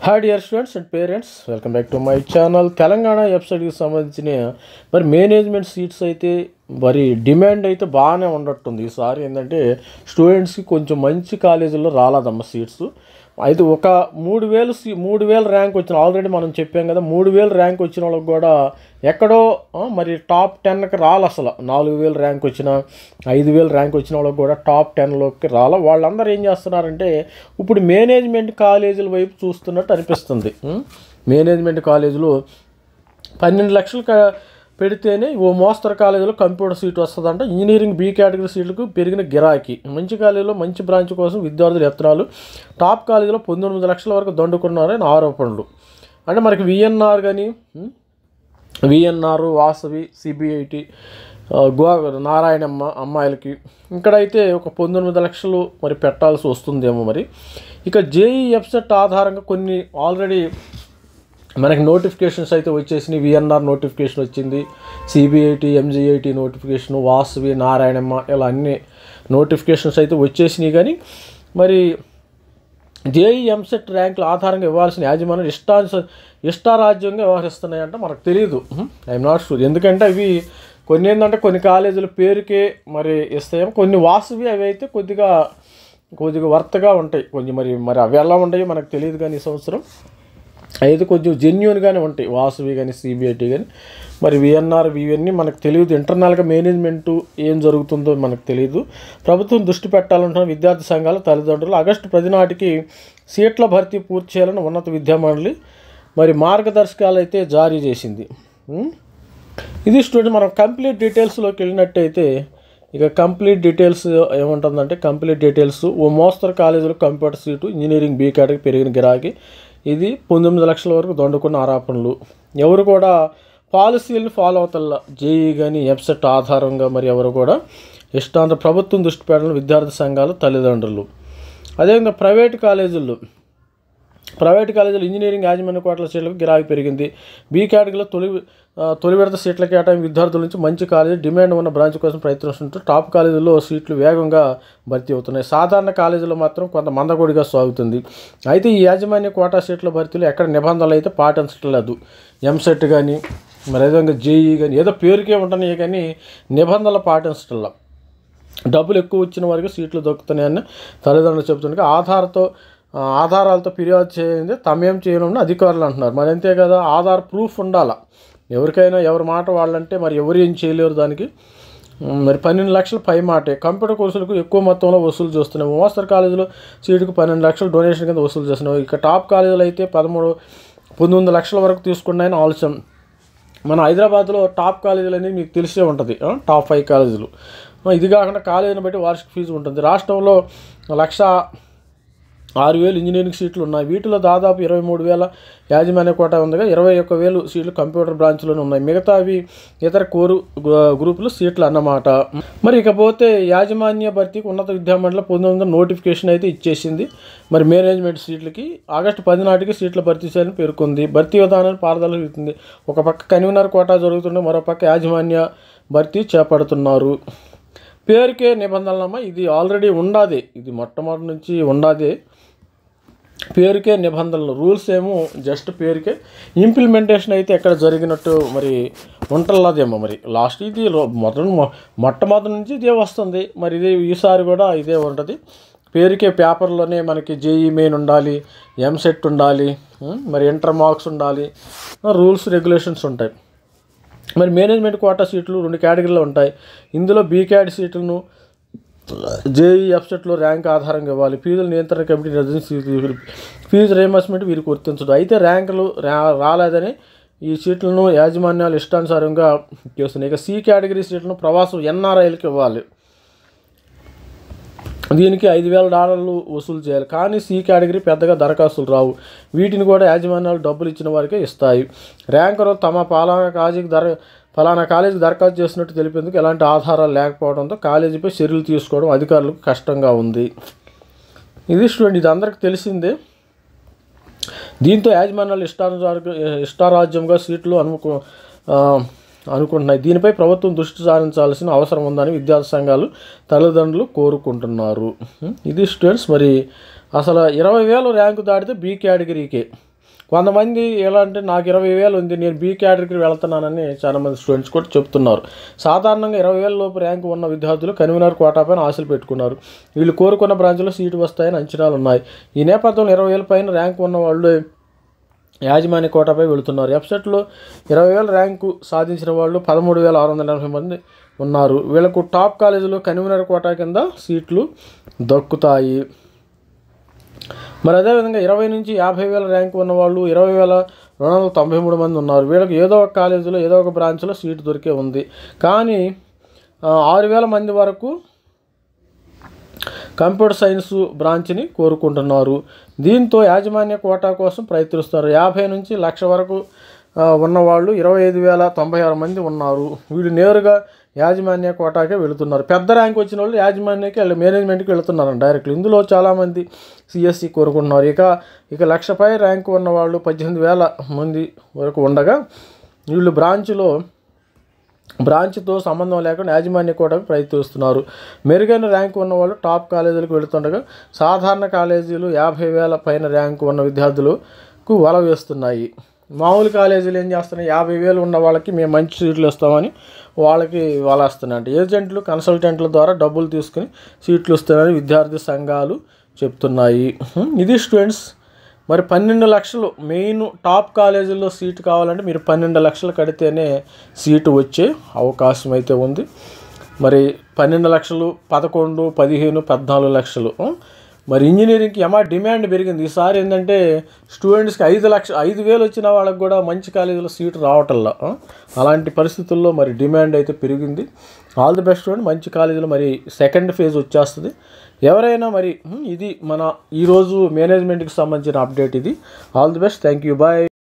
Hi dear students and parents, welcome back to my channel. Telangana వెబ్సైట్కి సంబంధించిన మరి management seats అయితే మరి డిమాండ్ అయితే బాగానే ఉండట్టుంది. ఈసారి ఏంటంటే స్టూడెంట్స్కి కొంచెం మంచి కాలేజీల్లో రాలేదమ్మ సీట్స్. అయితే ఒక 3,000 ర్యాంక్ వచ్చిన, ఆల్రెడీ మనం చెప్పాం కదా, 3,000 ర్యాంక్ వచ్చిన వాళ్ళకి కూడా ఎక్కడో మరి టాప్ 10కి రాలి. అసలు 4,000 ర్యాంక్ వచ్చిన, 5,000 ర్యాంక్ వచ్చిన వాళ్ళకి కూడా టాప్ 10లోకి రాల. వాళ్ళందరూ ఏం చేస్తున్నారంటే ఇప్పుడు మేనేజ్మెంట్ కాలేజీల వైపు చూస్తున్నట్టు అనిపిస్తుంది. మేనేజ్మెంట్ కాలేజీలు 12 లక్షలు పెడితేనే ఓ మోస్తరు కాలేజీలో కంప్యూటర్ సీట్ వస్తుందంట. ఇంజనీరింగ్ బి కేటగిరీ సీట్లకు పెరిగిన గిరాకీ. మంచి కాలేజీలో మంచి బ్రాంచ్ కోసం విద్యార్థుల యత్నాలు. టాప్ కాలేజీలో 19 లక్షల వరకు దండుకున్నారని ఆరోపణలు. అంటే మనకి విఎన్ఆర్ కానీ, విఎన్ఆర్, వాసవి, సిబిఐటి, నారాయణమ్మ అమ్మాయిలకి ఇక్కడైతే ఒక 19 లక్షలు మరి పెట్టాల్సి వస్తుందేమో. మరి ఇక జేఈ వెబ్సైట్ ఆధారంగా కొన్ని ఆల్రెడీ మనకి నోటిఫికేషన్స్ అయితే వచ్చేసినాయి. విఎన్ఆర్ నోటిఫికేషన్ వచ్చింది, CBIT, MGIT notification, Vasavi, Narayanamma, ఇలా అన్ని నోటిఫికేషన్స్ అయితే వచ్చేసినాయి. కానీ మరి జేఈ ఎంసెట్ ర్యాంకుల ఆధారంగా ఇవ్వాల్సిన యాజమాన్యం ఇష్టారాజ్యంగా వ్యవహరిస్తున్నాయంటే మనకు తెలియదు. I'm not sure. ఎందుకంటే అవి కొన్ని ఏంటంటే కొన్ని కాలేజీల పేరుకే మరి ఇస్తాయేమో. కొన్ని వాసవి అవి అయితే కొద్దిగా వర్త్గా ఉంటాయి. కొంచెం మరి అవి ఎలా ఉంటాయో మనకు తెలియదు. కానీ ఈ సంవత్సరం అయితే కొంచెం జెన్యూన్గానే ఉంటాయి వాసవి కానీ, సిబిఐటి కానీ. మరి విఎన్ఆర్ ఇవన్నీ మనకు తెలియదు. ఇంటర్నల్గా మేనేజ్మెంటు ఏం జరుగుతుందో మనకు తెలియదు. ప్రభుత్వం దృష్టి పెట్టాలంటున్న విద్యార్థి సంఘాల తల్లిదండ్రులు. ఆగస్టు 10 నాటికి సీట్ల భర్తీ పూర్తి చేయాలని ఉన్నత విద్యామండలి మరి మార్గదర్శకాలు అయితే జారీ చేసింది. ఇది స్టూడెంట్. మనం కంప్లీట్ డీటెయిల్స్లోకి వెళ్ళినట్టయితే ఇక కంప్లీట్ డీటెయిల్స్ ఏముంటుందంటే, కంప్లీట్ డీటెయిల్స్ ఓ మోస్తరు కాలేజీలో computer seat, engineering B category పెరిగిన గిరాకీ. ఇది 19 లక్షల వరకు దండుకున్న ఆరోపణలు. ఎవరు కూడా పాలసీలను ఫాలో అవుతల్లా. జేఈ కానీ వెబ్సైట్ ఆధారంగా మరి ఎవరు కూడా ఇష్టాంత ప్రభుత్వం దృష్టి పెట్టడం విద్యార్థి సంఘాలు తల్లిదండ్రులు. అదేవిధంగా ప్రైవేటు కాలేజీలు ఇంజనీరింగ్ యాజమాన్య కోట్ల సీట్లకు గిరాకీ పెరిగింది. బి కేటగిరీలో తొలి విడత సీట్ల కేటాయింపు విద్యార్థుల నుంచి మంచి కాలేజీ డిమాండ్ ఉన్న బ్రాంచ్ కోసం ప్రయత్నిస్తుంటూ టాప్ కాలేజీల్లో సీట్లు వేగంగా భర్తీ అవుతున్నాయి. సాధారణ కాలేజీలో మాత్రం కొంత మందకొడిగా సాగుతుంది. అయితే ఈ యాజమాన్య కోటా సీట్ల భర్తీలో ఎక్కడ నిబంధనలు అయితే పాటించట్లేదు. ఎంసెట్ కానీ మరి అదేవిధంగా జేఈ కానీ ఏదో పేరుకే ఉంటున్నాయి, కానీ నిబంధనలు పాటించట్లా. డబ్బులు ఎక్కువ వచ్చిన వారికి సీట్లు దొరుకుతున్నాయని తల్లిదండ్రులు చెబుతుండగా ఆధారాలతో ఫిర్యాదు చేయండి తమేం చేయనున్న అధికారులు అంటున్నారు. మరి అంతే కదా, ఆధార్ ప్రూఫ్ ఉండాలి ఎవరికైనా. ఎవరి మాట వాళ్ళంటే మరి ఎవరు ఏం చేయలేరు దానికి. మరి 12 లక్షలు పై మాటే. కంప్యూటర్ కోర్సులకు ఎక్కువ మొత్తంలో వసూలు చేస్తున్నాయి. మోస్తరు కాలేజీలో సీటుకు 12 లక్షలు డొనేషన్ కింద వసూలు చేస్తున్నాయి. ఇక టాప్ కాలేజీలు అయితే 19 లక్షల వరకు తీసుకున్నాయని ఆలోచన. మన హైదరాబాద్లో టాప్ కాలేజీలు అనేది మీకు తెలిసే ఉంటుంది, టాప్ 5 కాలేజీలు. ఇది కాకుండా కాలేజీని బట్టి వార్షిక ఫీజు ఉంటుంది. రాష్ట్రంలో 1,06,000 ఇంజనీరింగ్ సీట్లు ఉన్నాయి. వీటిలో దాదాపు 23,000 యాజమాన్య కోటా ఉందిగా 21,000 సీట్లు కంప్యూటర్ బ్రాంచ్లోనే ఉన్నాయి. మిగతావి ఇతర కోరు గ్రూపులు సీట్లు అన్నమాట. మరి ఇకపోతే యాజమాన్య భర్తీకి ఉన్నత విద్యామండలి 19 నోటిఫికేషన్ అయితే ఇచ్చేసింది. మరి మేనేజ్మెంట్ సీట్లకి ఆగస్టు 10 నాటికి సీట్ల భర్తీ చేయాలని పేర్కొంది. భర్తీ విధానాన్ని పారదర్శకం అవుతుంది. ఒక పక్క కన్వీనర్ కోటా జరుగుతుంటే మరో పక్క యాజమాన్య భర్తీ చేపడుతున్నారు. పేరుకే నిబంధనలమ్మ. ఇది ఆల్రెడీ ఉండాది, ఇది మొట్టమొదటి నుంచి ఉండాది. పేరుకే నిబంధనలు, రూల్స్ ఏమో జస్ట్ పేరుకే. ఇంప్లిమెంటేషన్ అయితే ఎక్కడ జరిగినట్టు మరి ఉంటలేదేమో. మరి లాస్ట్ ఇది మొట్టమొదటి నుంచి ఇదే వస్తుంది. మరి ఇదే ఈసారి కూడా ఇదే ఉంటుంది. పేరుకే పేపర్లోనే మనకి జేఈ మెయిన్ ఉండాలి, ఎంసెట్ ఉండాలి, మరి ఇంటర్ మార్క్స్ ఉండాలి, రూల్స్ రెగ్యులేషన్స్ ఉంటాయి. మరి మేనేజ్మెంట్ కోటా సీట్లు 2 కేటగిరీలో ఉంటాయి. ఇందులో బి కేటగిరీ సీట్లను జేఈ వెబ్సైట్లో ర్యాంక్ ఆధారంగా ఇవ్వాలి. ఫీజుల నియంత్రణ కమిటీ ఫీజు రియంబర్స్మెంట్ వీరికి వర్తించదు. అయితే ర్యాంకులు రాలేదని ఈ సీట్లను యాజమాన్యాలు ఇష్టానుసారంగా చేస్తున్నాయి. ఇక సి కేటగిరీ సీట్లను ప్రవాసం ఎన్ఆర్ఐలకు ఇవ్వాలి. దీనికి $5,000 వసూలు చేయాలి. కానీ సి కేటగిరీ పెద్దగా దరఖాస్తులు రావు. వీటిని కూడా యాజమాన్యాలు డబ్బులు ఇచ్చిన వారికే ఇస్తాయి. ర్యాంకరు తమ ఫలానా కాలేజీకి దరఖాస్తు చేసినట్టు తెలిపేందుకు ఎలాంటి ఆధారాలు లేకపోవడంతో కాలేజీపై చర్యలు తీసుకోవడం అధికారులకు కష్టంగా ఉంది. ఇది స్టూడెంట్, ఇది అందరికీ తెలిసిందే. దీంతో యాజమాన్యాలు ఇష్టారాజ్యంగా సీట్లు అనుకుంటున్నాయి. దీనిపై ప్రభుత్వం దృష్టి సారించాల్సిన అవసరం ఉందని విద్యార్థి సంఘాలు తల్లిదండ్రులు కోరుకుంటున్నారు. ఇది స్టూడెంట్స్. మరి అసలు 20,000 ర్యాంకు దాటితే బి కేటగిరీకే కొంతమంది ఎలా అంటే నాకు 20,000 ఉంది, నేను బీ కేటగిరీకి వెళ్తున్నానని చాలామంది స్టూడెంట్స్ కూడా చెప్తున్నారు. సాధారణంగా 20,000 లోపు ర్యాంకు ఉన్న విద్యార్థులు కన్వీనర్ కోటాపైన ఆశలు పెట్టుకున్నారు. వీళ్ళు కోరుకున్న బ్రాంచ్లో సీటు వస్తాయని అంచనాలు ఉన్నాయి. ఈ నేపథ్యంలో 20,000 పైన ర్యాంకు ఉన్న వాళ్ళు యాజమాన్య కోటాపై వెళుతున్నారు. వెబ్సైట్లో 20,000 ర్యాంకు సాధించిన వాళ్ళు 13,680 మంది ఉన్నారు. వీళ్ళకు టాప్ కాలేజీలో కన్వీనర్ కోటా కింద సీట్లు దక్కుతాయి. మరి అదేవిధంగా 20 నుంచి 50,000 ర్యాంకు ఉన్న వాళ్ళు 20,293 మంది ఉన్నారు. వీళ్ళకి ఏదో ఒక కాలేజీలో ఏదో ఒక బ్రాంచ్లో సీటు దొరికే ఉంది. కానీ 6,000 మంది వరకు కంప్యూటర్ సైన్స్ బ్రాంచ్ని కోరుకుంటున్నారు. దీంతో యాజమాన్య కోటా కోసం ప్రయత్నిస్తున్నారు. 50 నుంచి 1,00,000 వరకు ఉన్నవాళ్ళు 25,096 మంది ఉన్నారు. వీళ్ళు నేరుగా యాజమాన్య కోటాకే వెళుతున్నారు. పెద్ద ర్యాంక్ వచ్చిన వాళ్ళు యాజమాన్యకి మేనేజ్మెంట్కి వెళుతున్నారు డైరెక్ట్లీ. ఇందులో చాలామంది సిఎస్సి కోరుకుంటున్నారు. ఇక 1,00,000 పై ర్యాంకు ఉన్న వాళ్ళు 18,000 మంది వరకు ఉండగా వీళ్ళు బ్రాంచ్తో సంబంధం లేకుండా యాజమాన్య కోటాకు ప్రయత్నిస్తున్నారు. మెరుగైన ర్యాంకు ఉన్నవాళ్ళు టాప్ కాలేజీలకు వెళుతుండగా సాధారణ కాలేజీలు 50,000 పైన ర్యాంకు ఉన్న విద్యార్థులకు వల వేస్తున్నాయి. మామూలు కాలేజీలు ఏం చేస్తున్నాయి, 50,000 ఉన్న వాళ్ళకి మేము మంచి సీట్లు ఇస్తామని వాళ్ళకి వలేస్తున్నాయంట. ఏజెంట్లు కన్సల్టెంట్ల ద్వారా డబ్బులు తీసుకుని సీట్లు ఇస్తారని విద్యార్థి సంఘాలు చెప్తున్నాయి. ఇది స్టూడెంట్స్, మరి 12 లక్షలు మెయిన్ టాప్ కాలేజీల్లో సీటు కావాలంటే మీరు 12 లక్షలు కడితేనే సీటు వచ్చే అవకాశం అయితే ఉంది. మరి 12 లక్షలు, 11, 15, 14 లక్షలు. మరి ఇంజనీరింగ్కి డిమాండ్ పెరిగింది. ఈసారి ఏంటంటే స్టూడెంట్స్కి 5,000 వచ్చిన వాళ్ళకి కూడా మంచి కాలేజీలో సీటు రావటంలా. అలాంటి పరిస్థితుల్లో మరి డిమాండ్ అయితే పెరిగింది. All the best student. మంచి కాలేజీలో మరి సెకండ్ ఫేజ్ వచ్చేస్తుంది. ఎవరైనా మరి ఇది మన ఈరోజు మేనేజ్మెంట్కి సంబంధించిన అప్డేట్ ఇది. All the best. Thank you. Bye.